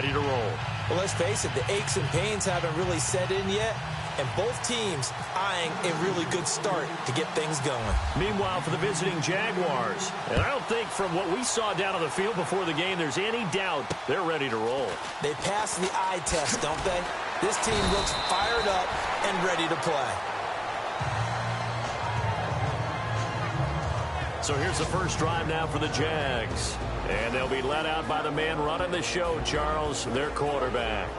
ready to roll. Well, let's face it, the aches and pains haven't really set in yet, and both teams eyeing a really good start to get things going. Meanwhile, for the visiting Jaguars, and I don't think from what we saw down on the field before the game there's any doubt they're ready to roll. They passed the eye test, don't they? This team looks fired up and ready to play. So here's the first drive now for the Jags. And they'll be led out by the man running the show, Charles, their quarterback.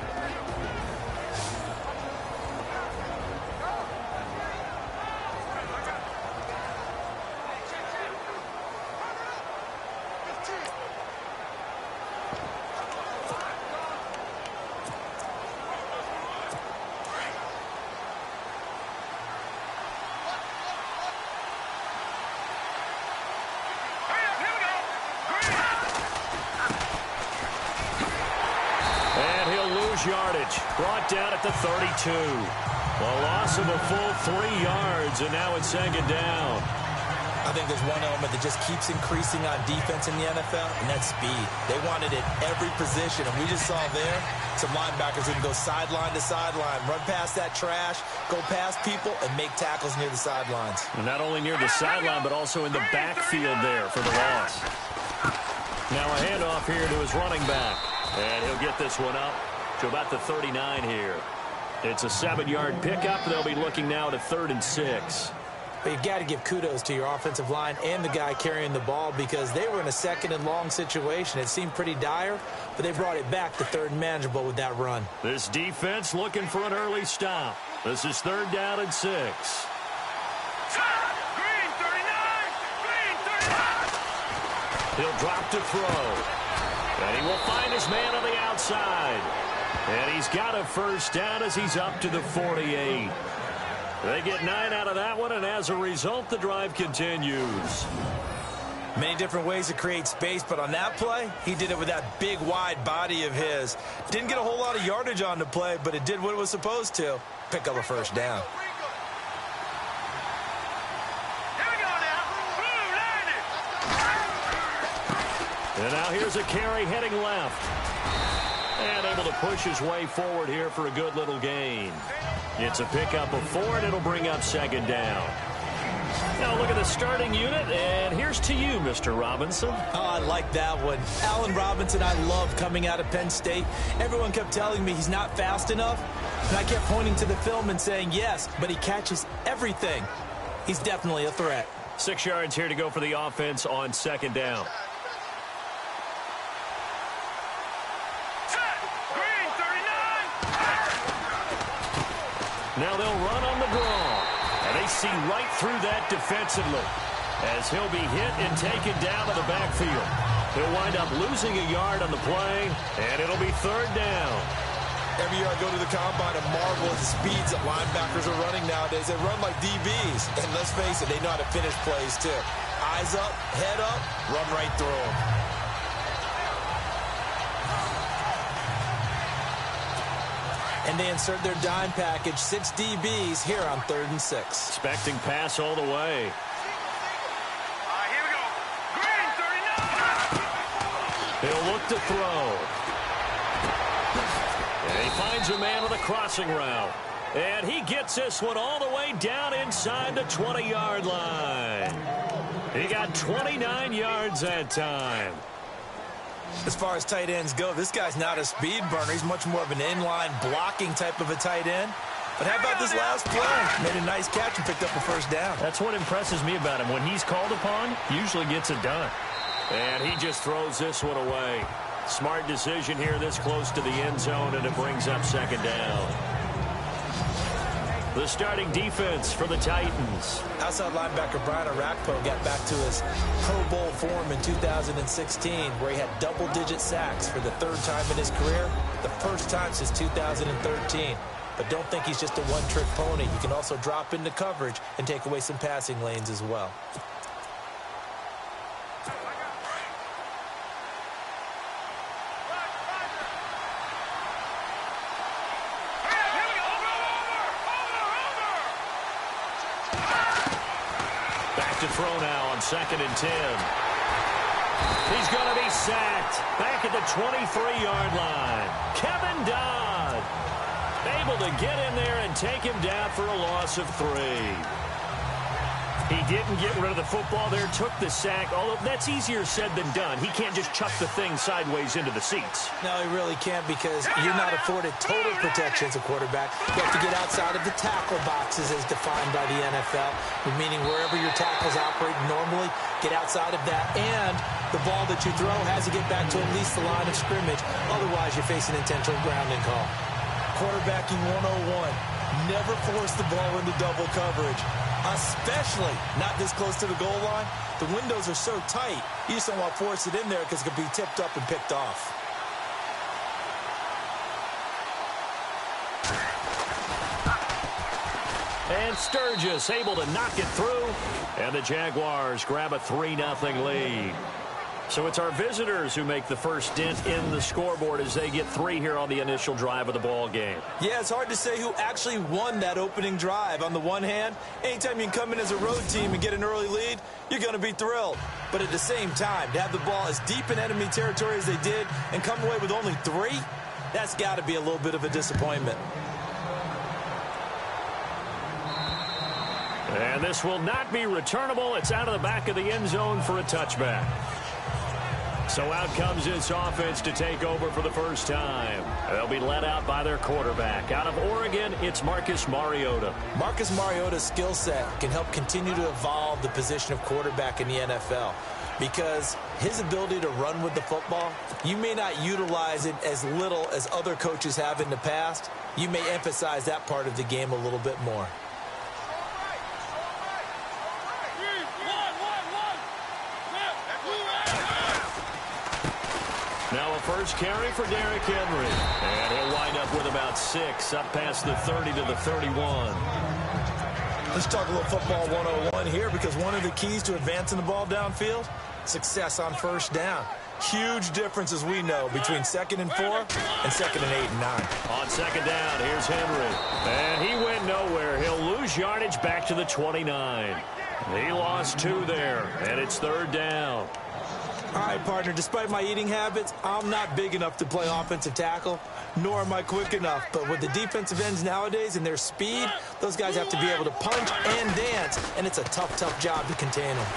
Yardage brought down at the 32. A loss of a full 3 yards, and now it's second down. I think there's one element that just keeps increasing on defense in the NFL, and that's speed. They want it at every position, and we just saw there some linebackers who can go sideline to sideline, run past that trash, go past people, and make tackles near the sidelines. And not only near the sideline, but also in the backfield there for the loss. Now a handoff here to his running back, and he'll get this one up to about the 39 here. It's a 7-yard pickup. They'll be looking now to 3rd and 6. But you've got to give kudos to your offensive line and the guy carrying the ball because they were in a 2nd and long situation. It seemed pretty dire, but they brought it back to 3rd and manageable with that run. This defense looking for an early stop. This is 3rd down and 6. Green 39! Green 39! He'll drop to throw. And he will find his man on the outside. And he's got a first down as he's up to the 48. They get 9 out of that one, and as a result, the drive continues. Many different ways to create space, but on that play, he did it with that big, wide body of his. Didn't get a whole lot of yardage on the play, but it did what it was supposed to. Pick up a first down. And now here's a carry heading left. And able to push his way forward here for a good little gain. It's a pickup of 4, and it'll bring up 2nd down. Now look at the starting unit, and here's to you, Mr. Robinson. Oh, I like that one. Allen Robinson, I love coming out of Penn State. Everyone kept telling me he's not fast enough, and I kept pointing to the film and saying yes, but he catches everything. He's definitely a threat. 6 yards here to go for the offense on 2nd down. Now they'll run on the draw. And they see right through that defensively as he'll be hit and taken down to the backfield. He'll wind up losing a yard on the play, and it'll be 3rd down. Every year I go to the combine and marvel at the speeds that linebackers are running nowadays. They run like DBs. And let's face it, they know how to finish plays too. Eyes up, head up, run right through them. And they insert their dime package, 6 DBs here on 3rd and 6. Expecting pass all the way. Here we go. Green 39! He'll look to throw. And he finds a man on the crossing route. And he gets this one all the way down inside the 20-yard line. He got 29 yards that time. As far as tight ends go, this guy's not a speed burner. He's much more of an inline blocking type of a tight end. But how about this last play? Made a nice catch and picked up a first down. That's what impresses me about him. When he's called upon, he usually gets it done. And he just throws this one away. Smart decision here this close to the end zone, and it brings up 2nd down. The starting defense for the Titans. Outside linebacker Brian Arakpo got back to his Pro Bowl form in 2016, where he had double-digit sacks for the 3rd time in his career, the 1st time since 2013. But don't think he's just a one-trick pony. He can also drop into coverage and take away some passing lanes as well. To throw now on 2nd and 10. He's going to be sacked back at the 23-yard line. able to get in there and take him down for a loss of 3. He didn't get rid of the football there, took the sack, although that's easier said than done. He can't just chuck the thing sideways into the seats. No, he really can't because you're not afforded total protection as a quarterback. You have to get outside of the tackle boxes as defined by the NFL, meaning wherever your tackles operate normally, get outside of that, and the ball that you throw has to get back to at least the line of scrimmage. Otherwise, you're facing intentional grounding call. Quarterbacking 101. Never force the ball into double coverage, especially not this close to the goal line. The windows are so tight, you just don't want to force it in there because it could be tipped up and picked off. And Sturgis able to knock it through, and the Jaguars grab a 3-0 lead. So it's our visitors who make the first dent in the scoreboard as they get 3 here on the initial drive of the ball game. Yeah, it's hard to say who actually won that opening drive. On the one hand, anytime you can come in as a road team and get an early lead, you're going to be thrilled. But at the same time, to have the ball as deep in enemy territory as they did and come away with only 3, that's got to be a little bit of a disappointment. And this will not be returnable. It's out of the back of the end zone for a touchback. So out comes this offense to take over for the first time. They'll be led out by their quarterback. Out of Oregon, it's Marcus Mariota. Marcus Mariota's skill set can help continue to evolve the position of quarterback in the NFL because his ability to run with the football, you may not utilize it as little as other coaches have in the past. You may emphasize that part of the game a little bit more. Now a first carry for Derrick Henry. And he'll wind up with about 6, up past the 30 to the 31. Let's talk a little football 101 here because one of the keys to advancing the ball downfield, success on first down. Huge difference, as we know, between 2nd and 4 and 2nd and 8 and 9. On second down, here's Henry. And he went nowhere. He'll lose yardage back to the 29. He lost 2 there, and it's 3rd down. All right, partner, despite my eating habits, I'm not big enough to play offensive tackle, nor am I quick enough. But with the defensive ends nowadays and their speed, those guys have to be able to punch and dance, and it's a tough, tough job to contain them.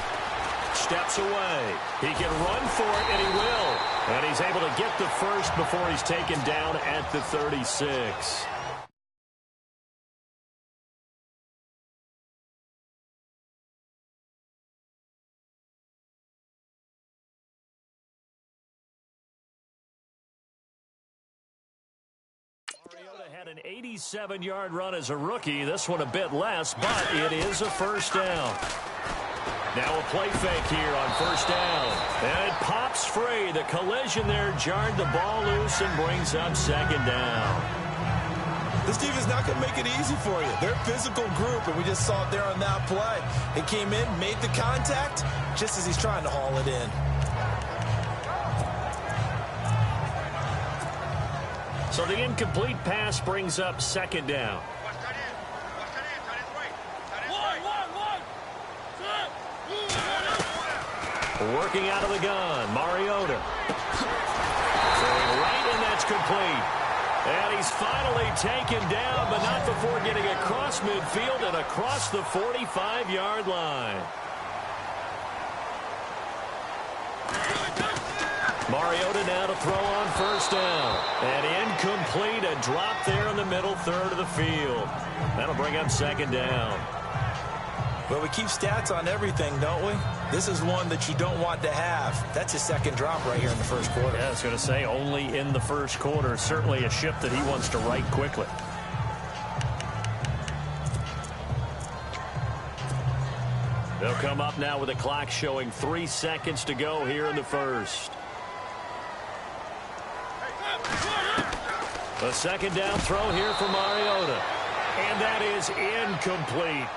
Steps away. He can run for it, and he will. And he's able to get the first before he's taken down at the 36. Had an 87-yard run as a rookie. This one a bit less, but it is a first down. Now a play fake here on first down. And it pops free. The collision there jarred the ball loose and brings up 2nd down. This team is not going to make it easy for you. They're a physical group, and we just saw it there on that play. He came in, made the contact, just as he's trying to haul it in. So the incomplete pass brings up 2nd down. Working out of the gun, Mariota. Throwing right, and that's complete. And he's finally taken down, but not before getting across midfield and across the 45-yard line. Mariota now to throw on first down. And incomplete, a drop there in the middle third of the field. That'll bring up 2nd down. Well, we keep stats on everything, don't we? This is one that you don't want to have. That's his 2nd drop right here in the first quarter. Yeah, I was going to say only in the first quarter. Certainly a ship that he wants to right quickly. They'll come up now with the clock showing 3 seconds to go here in the first. The 2nd down throw here for Mariota. And that is incomplete.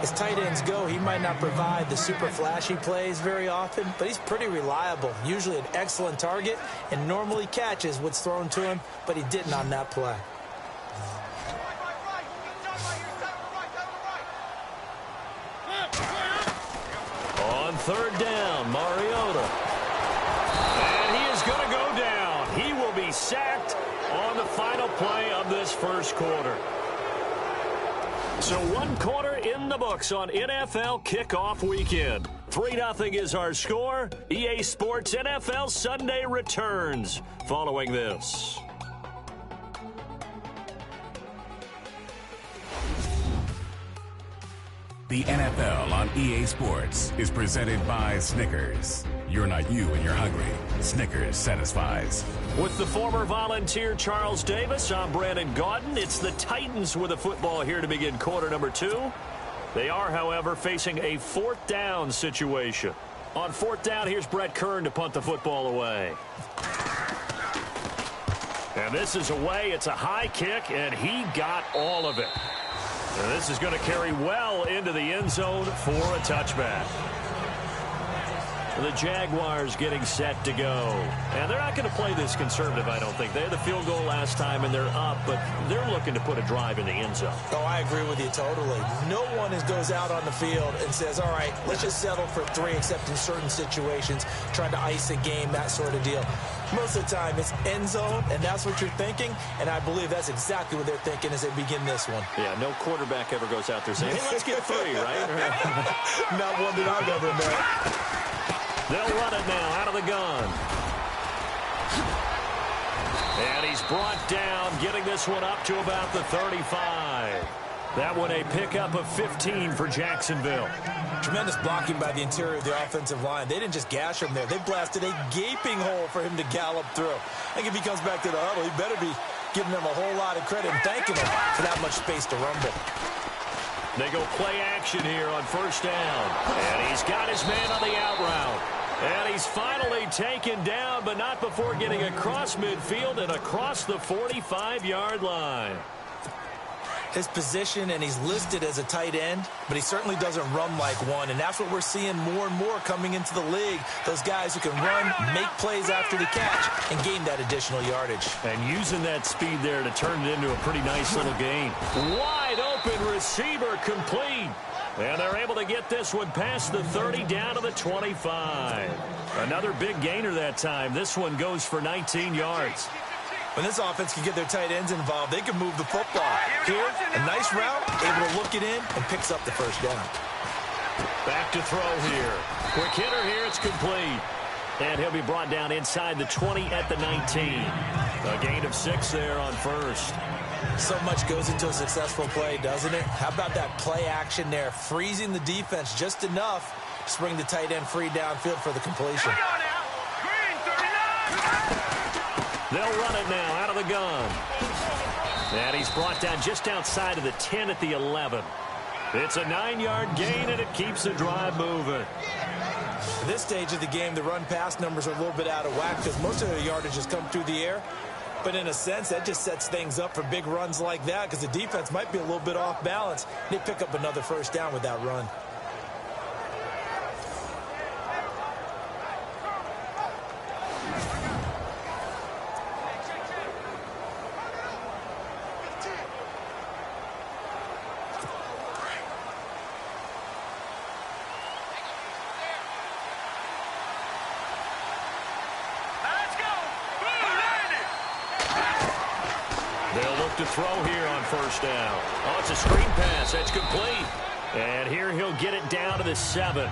As tight ends go, he might not provide the super flashy plays very often, but he's pretty reliable. Usually an excellent target and normally catches what's thrown to him, but he didn't on that play. On 3rd down, Mariota. And he is going to go down. He will be sacked on the final play of this first quarter. So 1 quarter in the books on NFL kickoff weekend. 3-0 is our score. EA Sports NFL Sunday returns following this. The NFL on EA Sports is presented by Snickers. You're not you when you're hungry. Snickers satisfies. With the former Volunteer Charles Davis, I'm Brandon Gaudin. It's the Titans with the football here to begin quarter number 2. They are, however, facing a 4th down situation. On 4th down, here's Brett Kern to punt the football away. And this is away. It's a high kick, and he got all of it. And this is going to carry well into the end zone for a touchback. The Jaguars getting set to go. And they're not going to play this conservative, I don't think. They had the field goal last time, and they're up, but they're looking to put a drive in the end zone. Oh, I agree with you totally. No one goes out on the field and says, all right, let's just settle for 3, except in certain situations, trying to ice a game, that sort of deal. Most of the time, it's end zone, and that's what you're thinking, and I believe that's exactly what they're thinking as they begin this one. Yeah, no quarterback ever goes out there saying, hey, let's get 3, right? Not one that I've ever met. They'll run it now out of the gun. And he's brought down, getting this one up to about the 35. That one a pickup of 15 for Jacksonville. Tremendous blocking by the interior of the offensive line. They didn't just gash him there. They blasted a gaping hole for him to gallop through. I think if he comes back to the huddle, he better be giving them a whole lot of credit and thanking them for that much space to rumble. They go play action here on 1st down. And he's got his man on the out route. And he's finally taken down, but not before getting across midfield and across the 45-yard line. His position, and he's listed as a tight end, but he certainly doesn't run like one, and that's what we're seeing more and more coming into the league. Those guys who can run, make plays after the catch, and gain that additional yardage. And using that speed there to turn it into a pretty nice little gain. Wide open receiver complete. And they're able to get this one past the 30 down to the 25. Another big gainer that time. This one goes for 19 yards. When this offense can get their tight ends involved, they can move the football. Here, a nice route, able to look it in, and picks up the 1st down. Back to throw here. Quick hitter here, it's complete. And he'll be brought down inside the 20 at the 19. A gain of 6 there on 1st. So much goes into a successful play, doesn't it? How about that play action there, freezing the defense just enough to bring the tight end free downfield for the completion. They'll run it now out of the gun. And he's brought down just outside of the 10 at the 11. It's a 9-yard gain, and it keeps the drive moving. At this stage of the game, the run-pass numbers are a little bit out of whack because most of their yardage has come through the air. But in a sense, that just sets things up for big runs like that because the defense might be a little bit off balance. They pick up another 1st down with that run. To throw here on 1st down. Oh, it's a screen pass. That's complete. And here he'll get it down to the 7.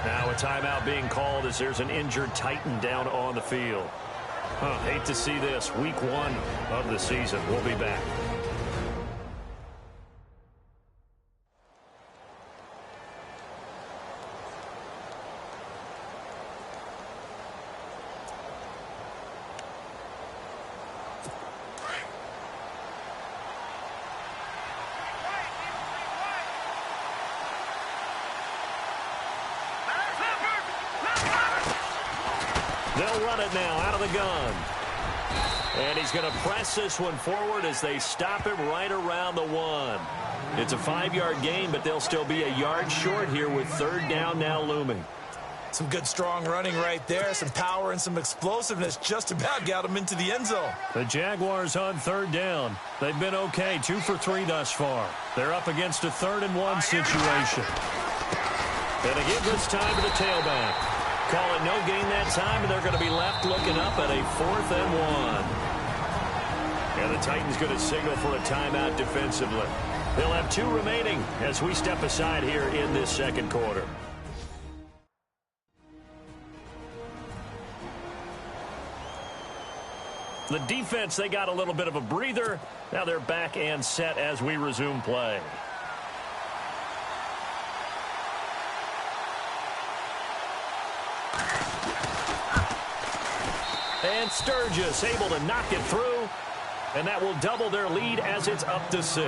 Now a timeout being called as there's an injured Titan down on the field. Hate to see this. Week 1 of the season. We'll be back. They'll run it now out of the gun. And he's going to press this one forward as they stop him right around the 1. It's a 5-yard gain, but they'll still be a yard short here with 3rd down now looming. Some good strong running right there. Some power and some explosiveness just about got him into the end zone. The Jaguars on 3rd down. They've been okay, 2 for 3 thus far. They're up against a 3rd and 1 situation. And they give this time to the tailback. call it no gain that time, and they're going to be left looking up at a 4th and 1. And the Titans going to signal for a timeout defensively. They'll have 2 remaining as we step aside here in this second quarter. The defense, they got a little bit of a breather. Now they're back and set as we resume play. And Sturgis able to knock it through. And that will double their lead as it's up to 6.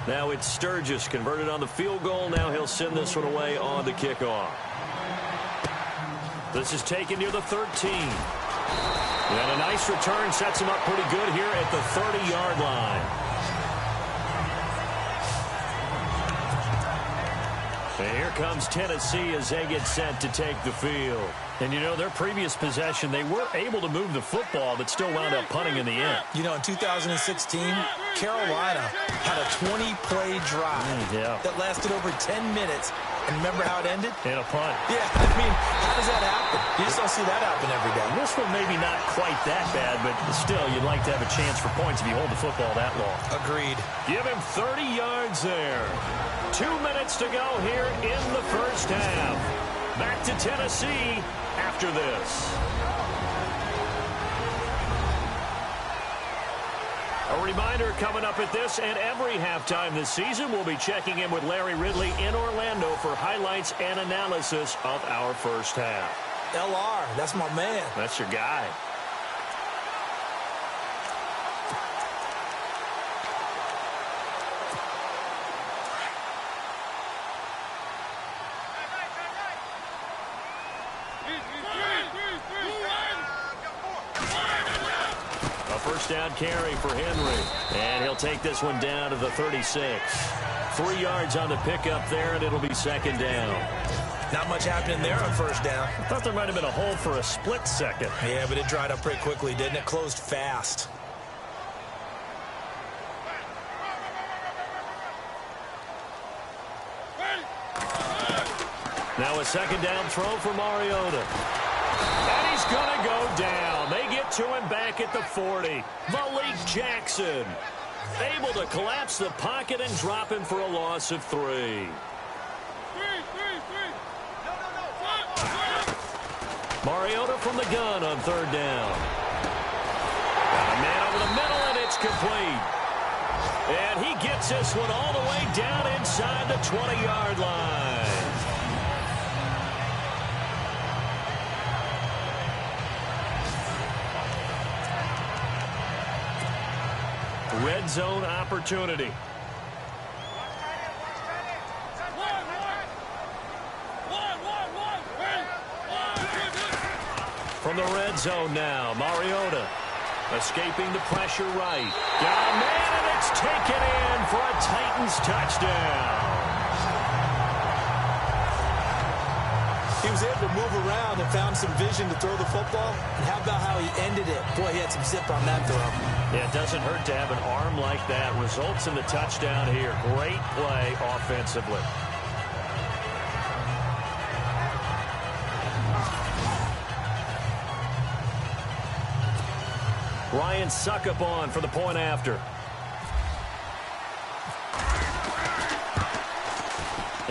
Now it's Sturgis converted on the field goal. Now he'll send this one away on the kickoff. This is taken near the 13. And a nice return sets him up pretty good here at the 30-yard line. And here comes Tennessee as they get set to take the field. And, you know, their previous possession, they were able to move the football, but still wound up punting in the end. You know, in 2016, Carolina had a 20-play drive that lasted over 10 minutes. And remember how it ended? In a punt. Yeah, I mean, how does that happen? You just don't see that happen every day. This one maybe not quite that bad, but still, you'd like to have a chance for points if you hold the football that long. Agreed. Give him 30 yards there. 2 minutes to go here in the first half. Back to Tennessee after this. A reminder coming up at this and every halftime this season, we'll be checking in with Larry Ridley in Orlando for highlights and analysis of our first half. LR, that's my man. That's your guy. First down carry for Henry. And he'll take this one down to the 36. 3 yards on the pickup there, and it'll be second down. Not much happening there on first down. I thought there might have been a hole for a split second. Yeah, but it dried up pretty quickly, didn't it? Closed fast. Now a second down throw for Mariota. And he's going to go down. They get to him back at the 40. Malik Jackson able to collapse the pocket and drop him for a loss of 3. Mariota from the gun on third down. Got a man over the middle, and it's complete. And he gets this one all the way down inside the 20-yard line. Red zone opportunity. From the red zone now, Mariota escaping the pressure right. Got a man, and it's taken in for a Titans touchdown. He was able to move around and found some vision to throw the football. And how about how he ended it? Boy, he had some zip on that throw. Yeah, it doesn't hurt to have an arm like that. Results in the touchdown here. Great play offensively. Ryan Suckup on for the point after.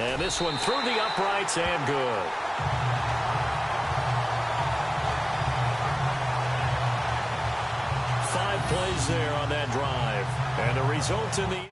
And this one through the uprights and good. Plays there on that drive. And the result in the...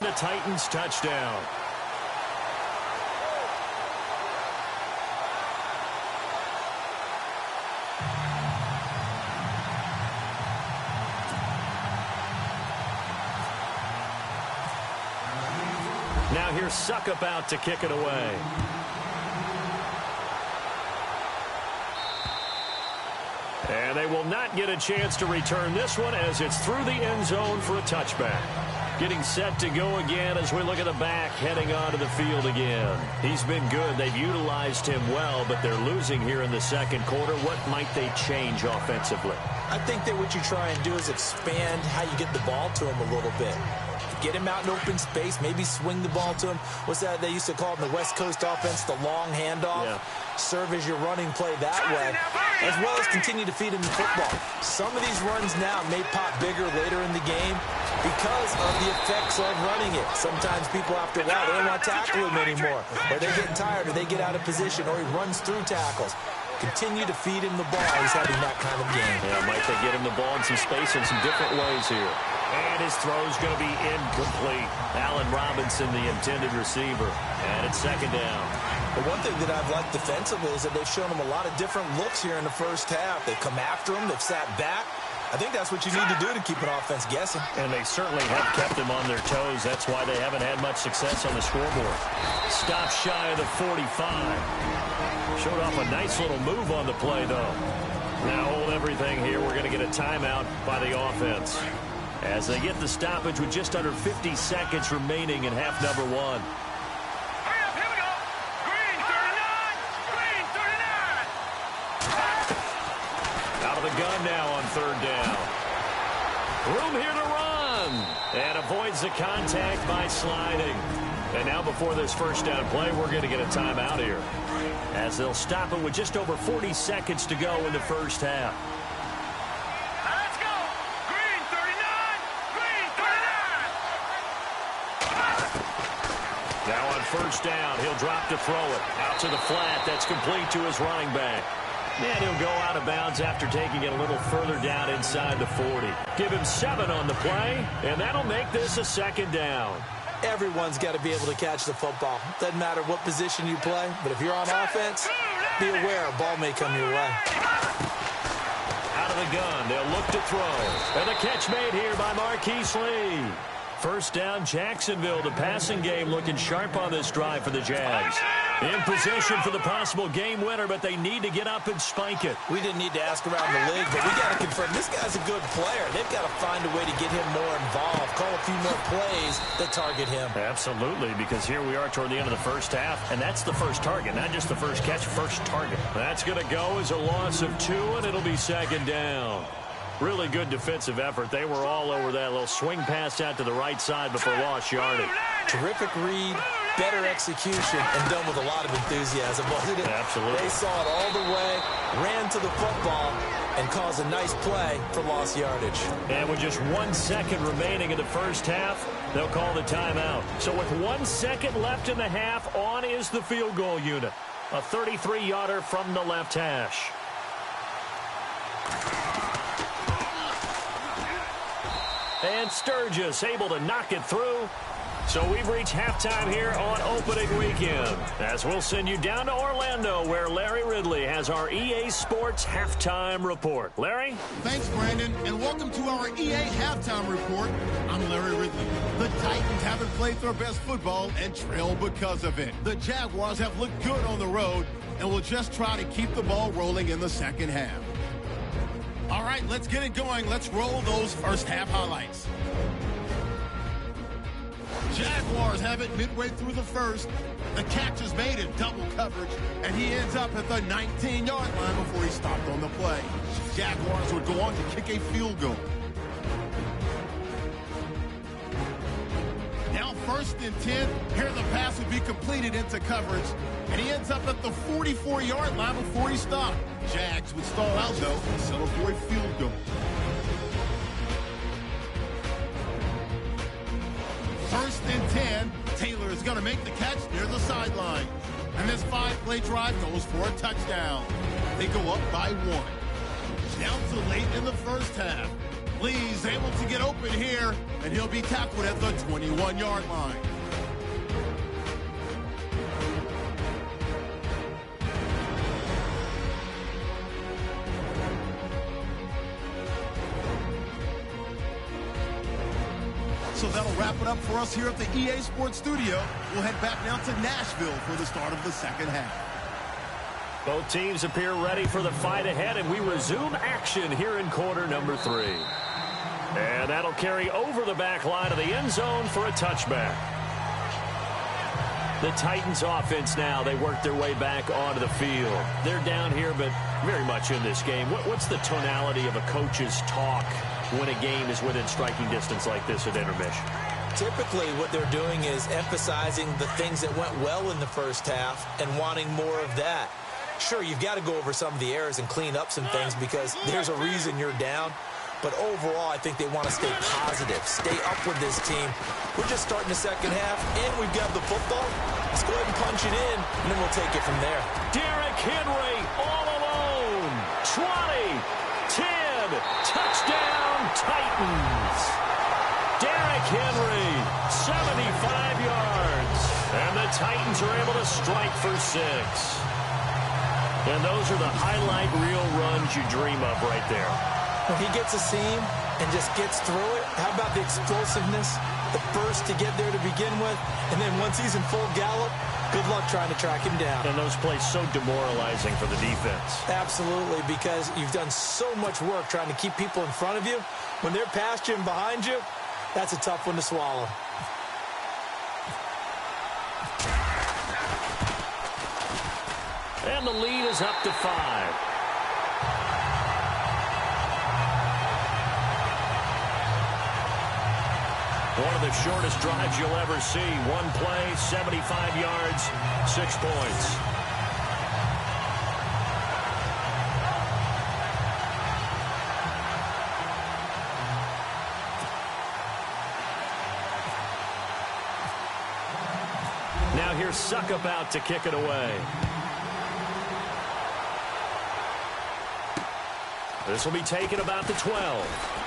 The Titans touchdown. Now here's Suckup out to kick it away. And they will not get a chance to return this one as it's through the end zone for a touchback. Getting set to go again as we look at the back heading onto the field again. He's been good. They've utilized him well, but they're losing here in the second quarter. What might they change offensively? I think that what you try and do is expand how you get the ball to him a little bit. Get him out in open space, maybe swing the ball to him. What's that they used to call it in the West Coast offense, the long handoff? Yeah. Serve as your running play that way, as well as continue to feed him the football. Some of these runs now may pop bigger later in the game because of the effects of running it. Sometimes people, after a while, they don't want to tackle him anymore, or they're getting tired, or they get out of position, or he runs through tackles. Continue to feed him the ball. He's having that kind of game. Yeah, might they get him the ball in some space in some different ways here. And his throw's going to be incomplete. Allen Robinson, the intended receiver. And it's second down. But one thing that I've liked defensively is that they've shown him a lot of different looks here in the first half. They've come after him. They've sat back. I think that's what you need to do to keep an offense guessing. And they certainly have kept them on their toes. That's why they haven't had much success on the scoreboard. Stop shy of the 45. Showed off a nice little move on the play, though. Now hold everything here. We're going to get a timeout by the offense as they get the stoppage with just under 50 seconds remaining in half number one. Hurry up, here we go. Green 39. Green 39. Out of the gun now on third down. Room here to run. And avoids the contact by sliding. And now before this first down play, we're going to get a timeout here, as they'll stop it with just over 40 seconds to go in the first half. Let's go. Green 39. Green 39. Now on first down, he'll drop to throw it. Out to the flat. That's complete to his running back. And he'll go out of bounds after taking it a little further down inside the 40. Give him 7 on the play, and that'll make this a second down. Everyone's got to be able to catch the football. Doesn't matter what position you play, but if you're on offense, be aware a ball may come your way. Out of the gun, they'll look to throw. And the catch made here by Marquise Lee. First down, Jacksonville. The passing game looking sharp on this drive for the Jags. In position for the possible game winner, but they need to get up and spike it. We didn't need to ask around the league, but we got to confirm this guy's a good player. They've got to find a way to get him more involved, call a few more plays that target him. Absolutely, because here we are toward the end of the first half, and that's the first target, not just the first catch, first target. That's going to go as a loss of 2, and it'll be second down. Really good defensive effort. They were all over that little swing pass out to the right side, but for lost yardage. Terrific read, better execution, and done with a lot of enthusiasm, wasn't it? Absolutely. They saw it all the way, ran to the football, and caused a nice play for lost yardage. And with just 1 second remaining in the first half, they'll call the timeout. So with 1 second left in the half, on is the field goal unit. A 33-yarder from the left hash. And Sturgis able to knock it through. So we've reached halftime here on opening weekend, as we'll send you down to Orlando, where Larry Ridley has our EA Sports Halftime Report. Larry? Thanks, Brandon, and welcome to our EA Halftime Report. I'm Larry Ridley. The Titans haven't played their best football and trail because of it. The Jaguars have looked good on the road and will just try to keep the ball rolling in the second half. All right, let's get it going. Let's roll those first half highlights. Jaguars have it midway through the first. The catch is made in double coverage, and he ends up at the 19-yard line before he stopped on the play. Jaguars would go on to kick a field goal. Now 1st and 10. Here the pass would be completed into coverage, and he ends up at the 44-yard line before he stopped. Jags would stall out, though, and settle for a field goal. 1st and 10. Taylor is going to make the catch near the sideline. And this 5-play drive goes for a touchdown. They go up by 1. Down to late in the first half. Lee's able to get open here, and he'll be tackled at the 21-yard line. So that'll wrap it up for us here at the EA Sports Studio. We'll head back now to Nashville for the start of the second half. Both teams appear ready for the fight ahead, and we resume action here in quarter number 3. And that'll carry over the back line of the end zone for a touchback. The Titans offense now, they work their way back onto the field. They're down here, but very much in this game. What's the tonality of a coach's talk when a game is within striking distance like this at intermission? Typically, what they're doing is emphasizing the things that went well in the first half and wanting more of that. Sure, you've got to go over some of the errors and clean up some things because there's a reason you're down. But overall, I think they want to stay positive, stay up with this team. We're just starting the second half, and we've got the football. Let's go ahead and punch it in, and then we'll take it from there. Derrick Henry all alone. 20, 10, touchdown Titans. Derrick Henry, 75 yards. And the Titans are able to strike for 6. And those are the highlight reel runs you dream of right there. When he gets a seam and just gets through it, how about the explosiveness, the burst to get there to begin with, and then once he's in full gallop, good luck trying to track him down. And those plays so demoralizing for the defense. Absolutely, because you've done so much work trying to keep people in front of you. When they're past you and behind you, that's a tough one to swallow. And the lead is up to 5. One of the shortest drives you'll ever see. One play, 75 yards, 6 points. Now here's Suckup out to kick it away. This will be taken about the 12.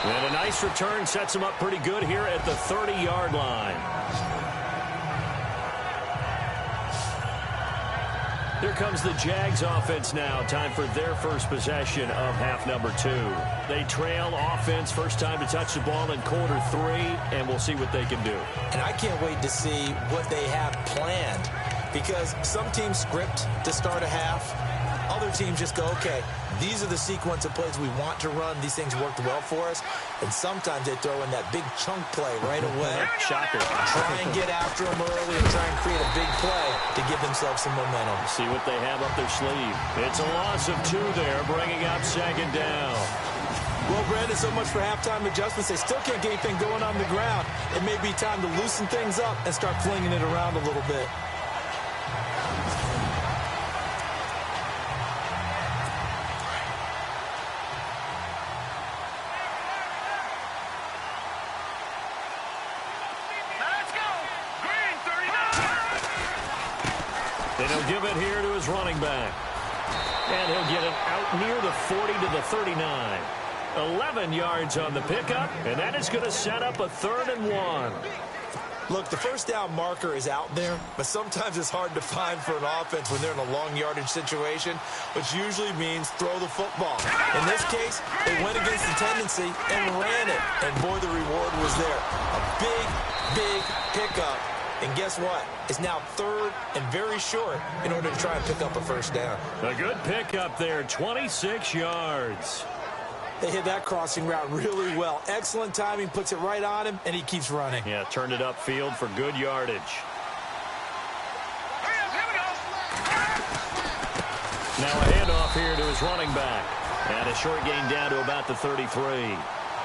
And a nice return sets him up pretty good here at the 30-yard line. Here comes the Jags offense now. Time for their first possession of half number 2. They trail offense, first time to touch the ball in quarter 3, and we'll see what they can do. And I can't wait to see what they have planned, because some teams script to start a half. Other teams just go, okay, these are the sequence of plays we want to run. These things worked well for us. And sometimes they throw in that big chunk play right away. Shocker. Try and get after them early and try and create a big play to give themselves some momentum. See what they have up their sleeve. It's a loss of 2 there, bringing up second down. Well, Brandon, so much for halftime adjustments. They still can't get anything going on the ground. It may be time to loosen things up and start flinging it around a little bit. And he'll give it here to his running back. And he'll get it out near the 40 to the 39. 11 yards on the pickup, and that is going to set up a 3rd and 1. Look, the first down marker is out there, but sometimes it's hard to find for an offense when they're in a long yardage situation, which usually means throw the football. In this case, they went against the tendency and ran it, and boy, the reward was there. A big, big pickup. And guess what? It's now 3rd and very short in order to try and pick up a first down. A good pickup there, 26 yards. They hit that crossing route really well. Excellent timing, puts it right on him, and he keeps running. Yeah, turned it upfield for good yardage. Now a handoff here to his running back. And a short gain down to about the 33.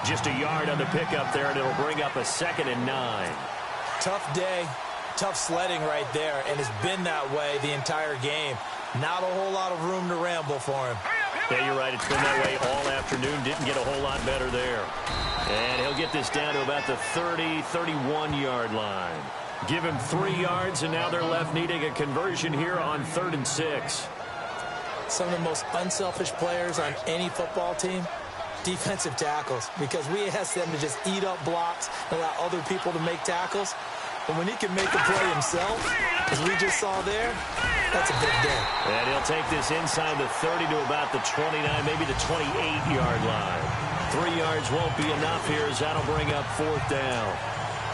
Just a yard on the pickup there, and it'll bring up a 2nd and 9. Tough day, tough sledding right there, and it's been that way the entire game. Not a whole lot of room to ramble for him. Yeah, you're right. It's been that way all afternoon. Didn't get a whole lot better there. And he'll get this down to about the 30, 31-yard line. Give him 3 yards, and now they're left needing a conversion here on 3rd and 6. Some of the most unselfish players on any football team, defensive tackles, because we ask them to just eat up blocks and allow other people to make tackles. But when he can make a play himself, as we just saw there, that's a big day. And he'll take this inside the 30 to about the 29, maybe the 28-yard line. 3 yards won't be enough here as that'll bring up 4th down.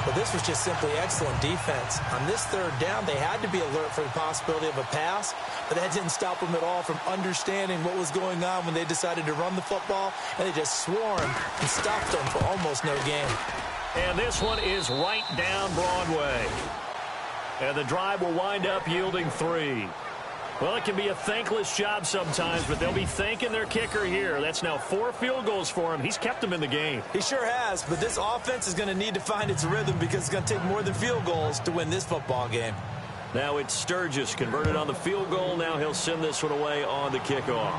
Well, this was just simply excellent defense. On this 3rd down, they had to be alert for the possibility of a pass, but that didn't stop them at all from understanding what was going on when they decided to run the football, and they just swarmed and stopped them for almost no gain. And this one is right down Broadway. And the drive will wind up yielding 3. Well, it can be a thankless job sometimes, but they'll be thanking their kicker here. That's now 4 field goals for him. He's kept them in the game. He sure has, but this offense is going to need to find its rhythm because it's going to take more than field goals to win this football game. Now it's Sturgis converted on the field goal. Now he'll send this one away on the kickoff.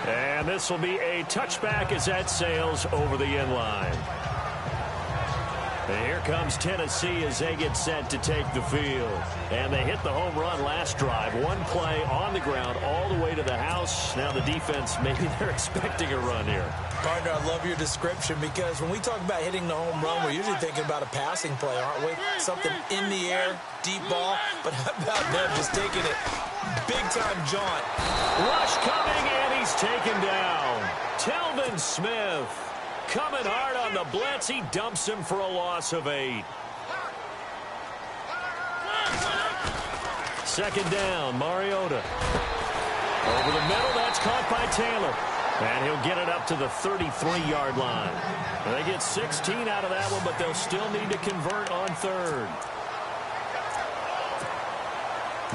And this will be a touchback as that sails over the end line. And here comes Tennessee as they get set to take the field. And they hit the home run last drive. 1 play on the ground all the way to the house. Now the defense, maybe they're expecting a run here. Partner, I love your description because when we talk about hitting the home run, we're usually thinking about a passing play, aren't we? Something in the air, deep ball. But how about them just taking it big-time jaunt? Rush coming, and he's taken down. Telvin Smith coming hard on the blitz. He dumps him for a loss of 8. 2nd down, Mariota. Over the middle, that's caught by Taylor. And he'll get it up to the 33-yard line. And they get 16 out of that one, but they'll still need to convert on 3rd.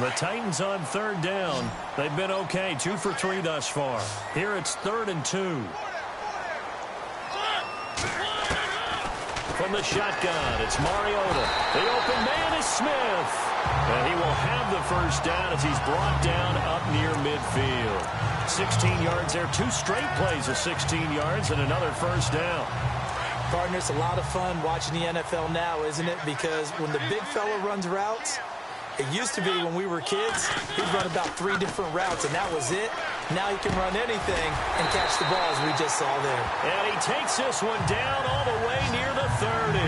The Titans on 3rd down. They've been okay, 2 for 3 thus far. Here it's 3rd and 2. From the shotgun, it's Mariota. The open man is Smith. And he will have the 1st down as he's brought down up near midfield. 16 yards there, 2 straight plays of 16 yards and another 1st down. Partner, it's a lot of fun watching the NFL now, isn't it? Because when the big fella runs routes, it used to be when we were kids, he'd run about 3 different routes, and that was it. Now he can run anything and catch the ball, as we just saw there. And he takes this one down all the way near the 30.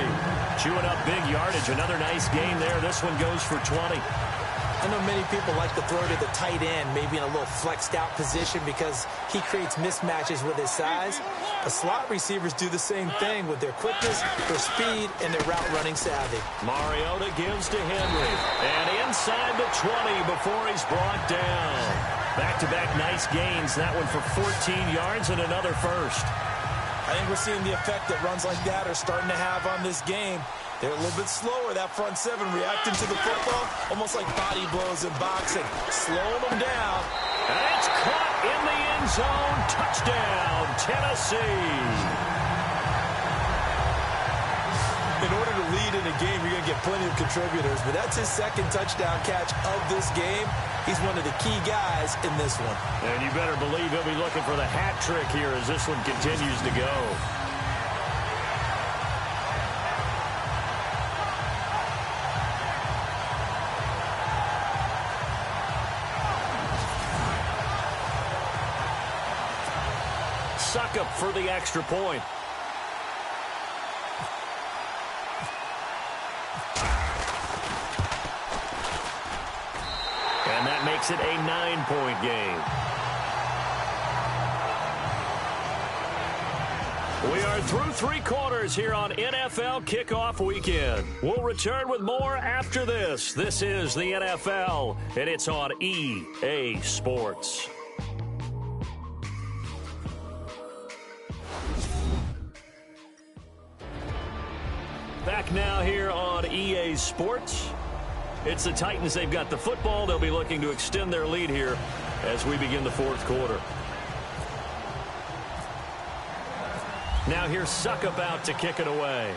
Chewing up big yardage. Another nice gain there. This one goes for 20. I know many people like to throw to the tight end, maybe in a little flexed out position because he creates mismatches with his size. But slot receivers do the same thing with their quickness, their speed, and their route running savvy. Mariota gives to Henry. And inside the 20 before he's brought down. Back-to-back nice gains. That one for 14 yards and another 1st. I think we're seeing the effect that runs like that are starting to have on this game. They're a little bit slower, that front 7, reacting to the football, almost like body blows in boxing, slowing them down. And it's caught in the end zone. Touchdown, Tennessee. In order to lead in a game, you're going to get plenty of contributors, but that's his 2nd touchdown catch of this game. He's one of the key guys in this one. And you better believe he'll be looking for the hat trick here as this one continues to go. Suck up for the extra point. And that makes it a 9-point game. We are through 3 quarters here on NFL Kickoff Weekend. We'll return with more after this. This is the NFL, and it's on EA Sports. Back now here on EA Sports. It's the Titans. They've got the football. They'll be looking to extend their lead here as we begin the 4th quarter. Now here's Suckup out to kick it away.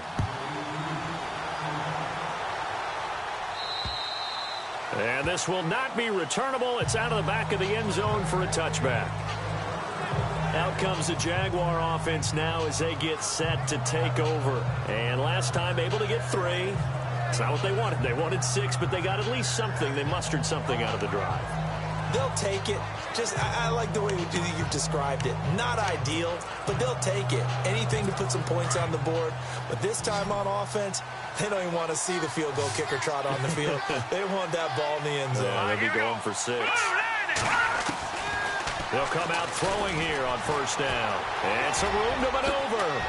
And this will not be returnable. It's out of the back of the end zone for a touchback. Out comes the Jaguar offense now as they get set to take over. And last time able to get 3. It's not what they wanted. They wanted 6, but they got at least something. They mustered something out of the drive. They'll take it. I like the way you've described it. Not ideal, but they'll take it. Anything to put some points on the board. But this time on offense, they don't even want to see the field goal kicker trot on the field. They want that ball in the end zone. Yeah, they'll be going for 6. They'll come out throwing here on first down. And some room to maneuver.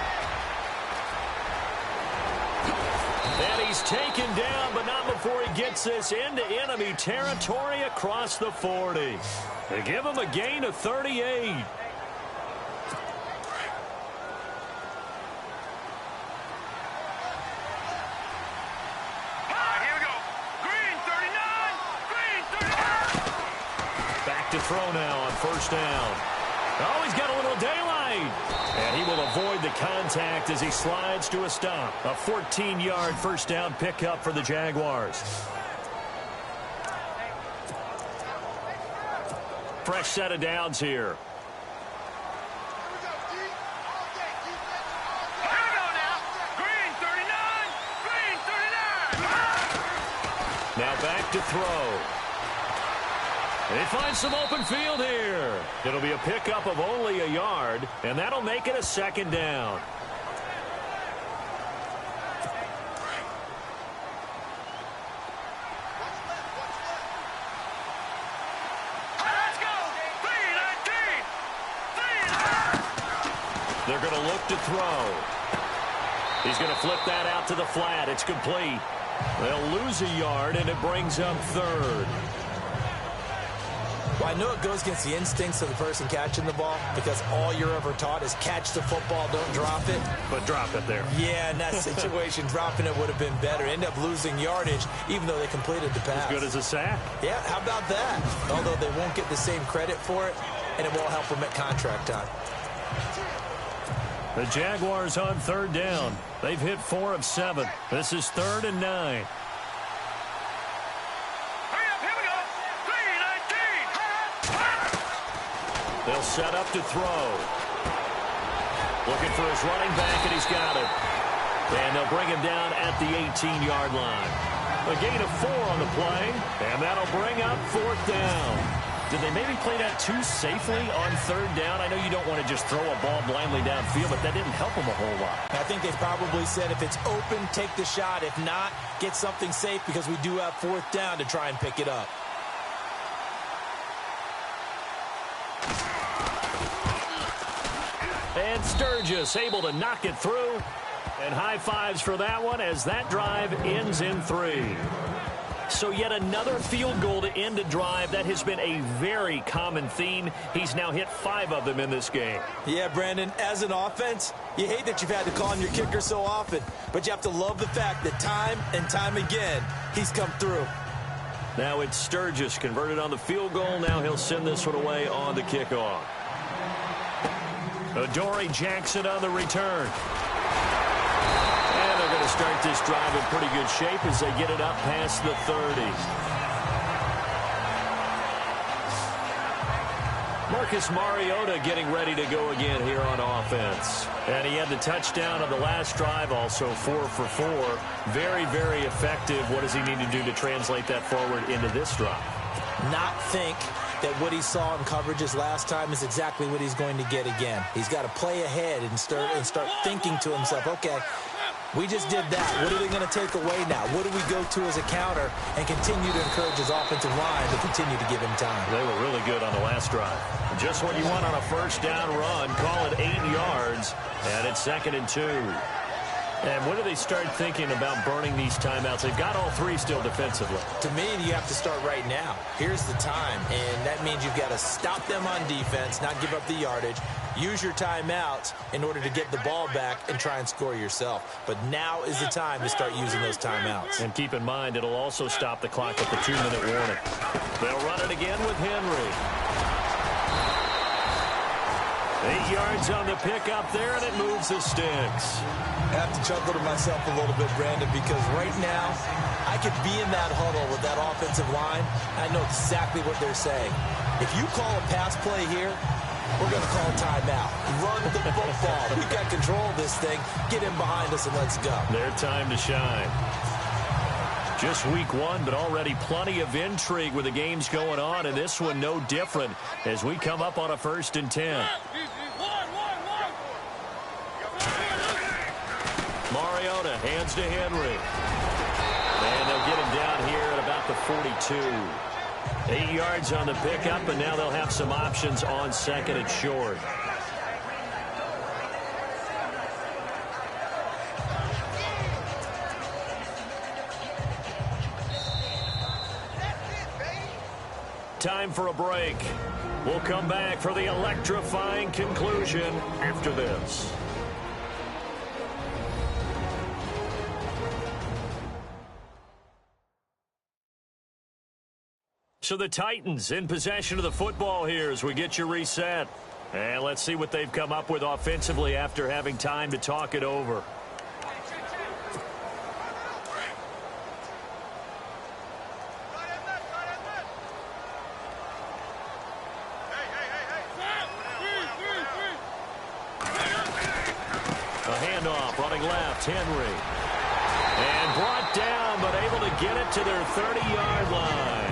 And he's taken down, but not before he gets this into enemy territory across the 40. They give him a gain of 38. To throw now on first down. Oh, he's got a little daylight. And he will avoid the contact as he slides to a stop. A 14-yard first down pickup for the Jaguars. Fresh set of downs here. Now back to throw. They find some open field here. It'll be a pickup of only a yard, and that'll make it a second down. Let's go! 3-19! They're going to look to throw. He's going to flip that out to the flat. It's complete. They'll lose a yard, and it brings up third. Well, I know it goes against the instincts of the person catching the ball because all you're ever taught is catch the football, don't drop it. But drop it there. Yeah, in that situation, dropping it would have been better. End up losing yardage, even though they completed the pass. As good as a sack. Yeah, how about that? Although they won't get the same credit for it, and it won't help them at contract time. The Jaguars on third down. They've hit 4 of 7. This is 3rd and 9. They'll set up to throw. Looking for his running back, and he's got it. And they'll bring him down at the 18-yard line. A gain of 4 on the play, and that'll bring up 4th down. Did they maybe play that too safely on 3rd down? I know you don't want to just throw a ball blindly downfield, but that didn't help them a whole lot. I think they probably said if it's open, take the shot. If not, get something safe because we do have 4th down to try and pick it up. And Sturgis able to knock it through. And high fives for that one as that drive ends in 3. So yet another field goal to end a drive. That has been a very common theme. He's now hit 5 of them in this game. Yeah, Brandon, as an offense, you hate that you've had to call on your kicker so often, but you have to love the fact that time and time again, he's come through. Now it's Sturgis converted on the field goal. Now he'll send this one away on the kickoff. Adoree Jackson on the return. And they're going to start this drive in pretty good shape as they get it up past the 30. Marcus Mariota getting ready to go again here on offense. And he had the touchdown on the last drive, also 4 for 4. Very, very effective. What does he need to do to translate that forward into this drive? Not think that what he saw in coverages last time is exactly what he's going to get again. He's got to play ahead and start thinking to himself, okay, we just did that. What are they going to take away now? What do we go to as a counter and continue to encourage his offensive line to continue to give him time? They were really good on the last drive. Just what you want on a first down run. Call it 8 yards, and it's 2nd and 2. And when do they start thinking about burning these timeouts? They've got all 3 still defensively. To me, you have to start right now. Here's the time, and that means you've got to stop them on defense, not give up the yardage, use your timeouts in order to get the ball back and try and score yourself. But now is the time to start using those timeouts. And keep in mind, it'll also stop the clock at the 2-minute warning. They'll run it again with Henry. 8 yards on the pickup there, and it moves the sticks. I have to chuckle to myself a little bit, Brandon, because right now I could be in that huddle with that offensive line. I know exactly what they're saying. If you call a pass play here, we're going to call a timeout. Run the football. We've got control of this thing. Get in behind us and let's go. Their time to shine. Just week 1, but already plenty of intrigue with the games going on, and this one no different as we come up on a 1st and 10. Mariota hands to Henry. And they'll get him down here at about the 42. 8 yards on the pickup, and now they'll have some options on second and short. Time for a break. We'll come back for the electrifying conclusion after this. So the Titans in possession of the football here as we get you reset. And let's see what they've come up with offensively after having time to talk it over. A handoff running left, Henry. And brought down, but able to get it to their 30-yard line.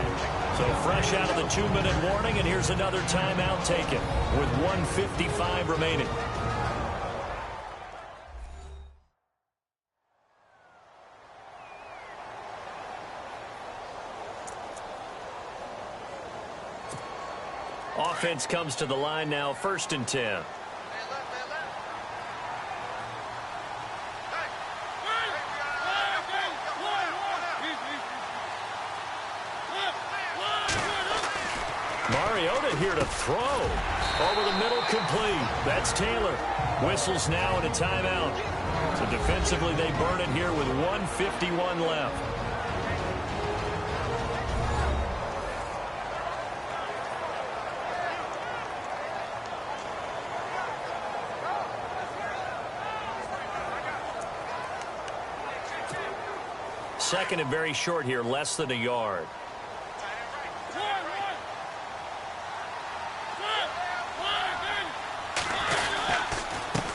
So fresh out of the 2-minute warning, and here's another timeout taken with 1:55 remaining. Offense comes to the line now, 1st and 10. Mariota here to throw. Over the middle, complete. That's Taylor. Whistles now and a timeout. So defensively, they burn it here with 1:51 left. Second and very short here, less than a yard.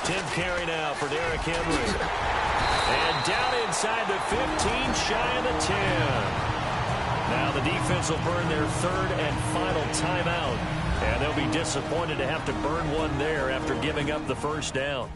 Tim carry now for Derrick Henry. And down inside the 15, shy of the 10. Now the defense will burn their 3rd and final timeout. And they'll be disappointed to have to burn one there after giving up the 1st down.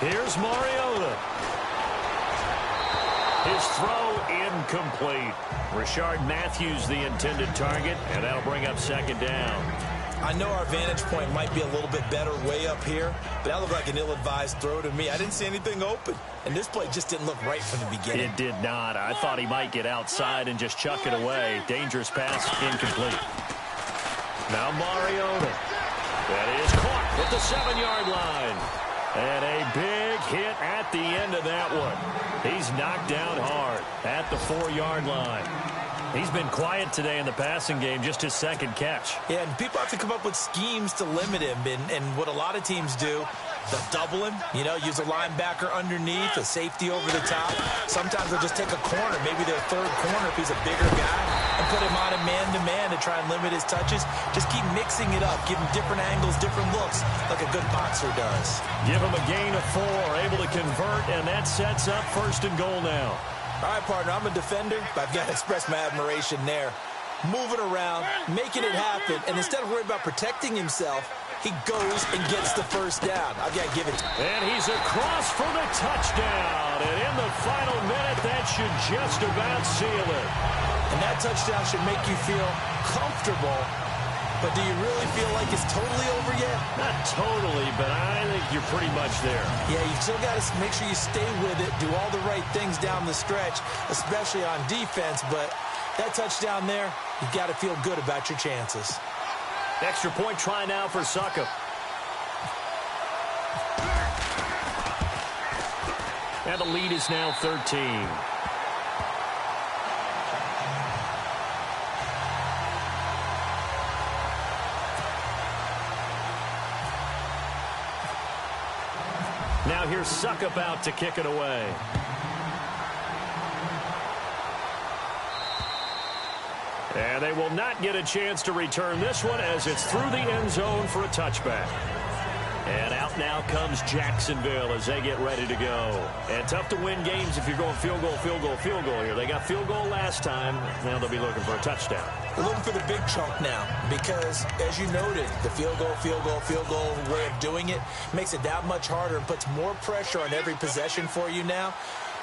Here's Mariota. His throw incomplete. Rashard Matthews the intended target, and that'll bring up 2nd down. I know our vantage point might be a little bit better way up here, but that looked like an ill-advised throw to me. I didn't see anything open, and this play just didn't look right from the beginning. It did not. I thought he might get outside and just chuck it away. Dangerous pass, incomplete. Now Mariota. That is caught at the 7-yard line. And a big hit at the end of that one. He's knocked down hard at the 4-yard line. He's been quiet today in the passing game, just his 2nd catch. Yeah, and people have to come up with schemes to limit him. And what a lot of teams do, they'll double him, use a linebacker underneath, a safety over the top. Sometimes they'll just take a corner, maybe their 3rd corner if he's a bigger guy, and put him on a man-to-man to try and limit his touches. Just keep mixing it up, give him different angles, different looks, like a good boxer does. Give him a gain of 4, able to convert, and that sets up 1st and goal now. All right, partner, I'm a defender, but I've got to express my admiration there. Moving around, making it happen, and instead of worrying about protecting himself, he goes and gets the 1st down. I've got to give it to him. And he's across for the touchdown. And in the final minute, that should just about seal it. And that touchdown should make you feel comfortable. But do you really feel like it's totally over yet? Not totally, but I think you're pretty much there. Yeah, you still got to make sure you stay with it, do all the right things down the stretch, especially on defense. But that touchdown there, you've got to feel good about your chances. Extra point try now for Suckup. And the lead is now 13. Now here's Suckup out to kick it away. And they will not get a chance to return this one as it's through the end zone for a touchback. And out now comes Jacksonville as they get ready to go. And tough to win games if you're going field goal, field goal, field goal here. They got field goal last time. Now they'll be looking for a touchdown. We're looking for the big chunk now because, as you noted, the field goal way of doing it makes it that much harder and puts more pressure on every possession for you now.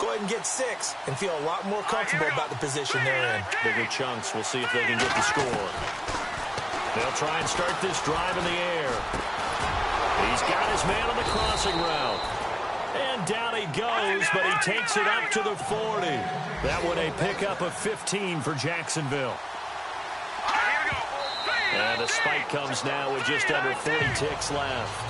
Go ahead and get 6 and feel a lot more comfortable about the position they're in. Bigger chunks. We'll see if they can get the score. They'll try and start this drive in the air. He's got his man on the crossing route. And down he goes, but he takes it up to the 40. That one a pickup of 15 for Jacksonville. And the spike comes now with just under 40 ticks left.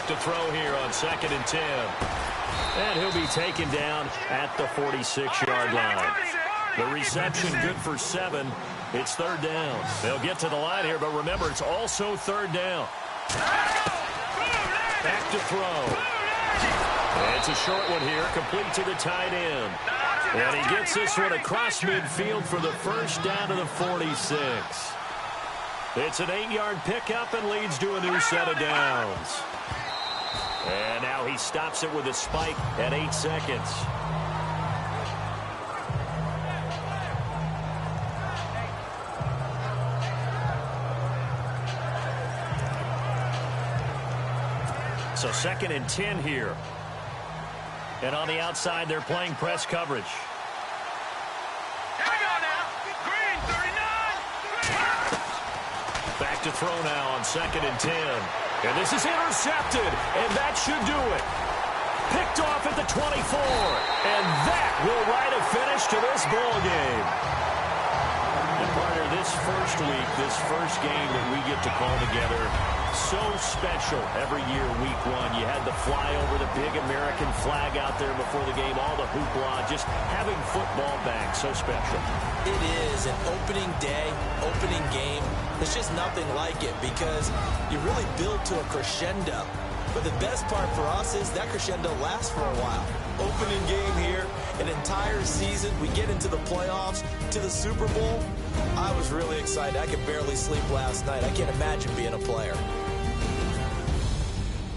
To throw here on 2nd and 10. And he'll be taken down at the 46-yard line. The reception good for 7. It's 3rd down. They'll get to the line here, but remember, it's also 3rd down. Back to throw. And it's a short one here, complete to the tight end. And he gets this one across midfield for the first down to the 46. It's an 8-yard pickup and leads to a new set of downs. And now he stops it with a spike at 8 seconds. So 2nd and 10 here. And on the outside, they're playing press coverage. Here we go now. Green, 39. Back to throw now on 2nd and 10. And this is intercepted, and that should do it. Picked off at the 24, and that will write a finish to this ball game. And partner, this first week, this first game that we get to call together, so special every year, week 1. You had the flyover, the big American flag out there before the game, all the hoopla, just having football back, so special. It is an opening day, opening game. There's just nothing like it because you really build to a crescendo. But the best part for us is that crescendo lasts for a while. Opening game here, an entire season. We get into the playoffs, to the Super Bowl. I was really excited. I could barely sleep last night. I can't imagine being a player.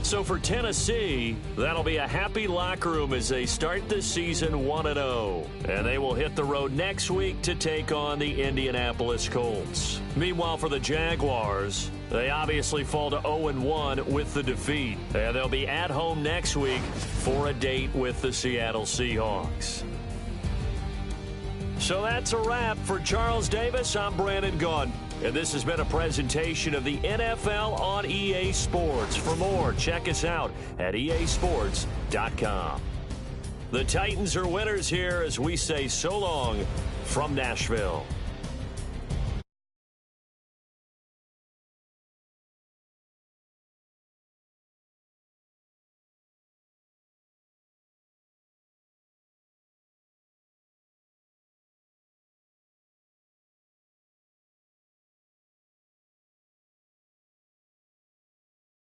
So for Tennessee, that'll be a happy locker room as they start this season 1-0. And they will hit the road next week to take on the Indianapolis Colts. Meanwhile, for the Jaguars, they obviously fall to 0-1 with the defeat. And they'll be at home next week for a date with the Seattle Seahawks. So that's a wrap. For Charles Davis, I'm Brandon Gaudin. And this has been a presentation of the NFL on EA Sports. For more, check us out at easports.com. The Titans are winners here as we say so long from Nashville.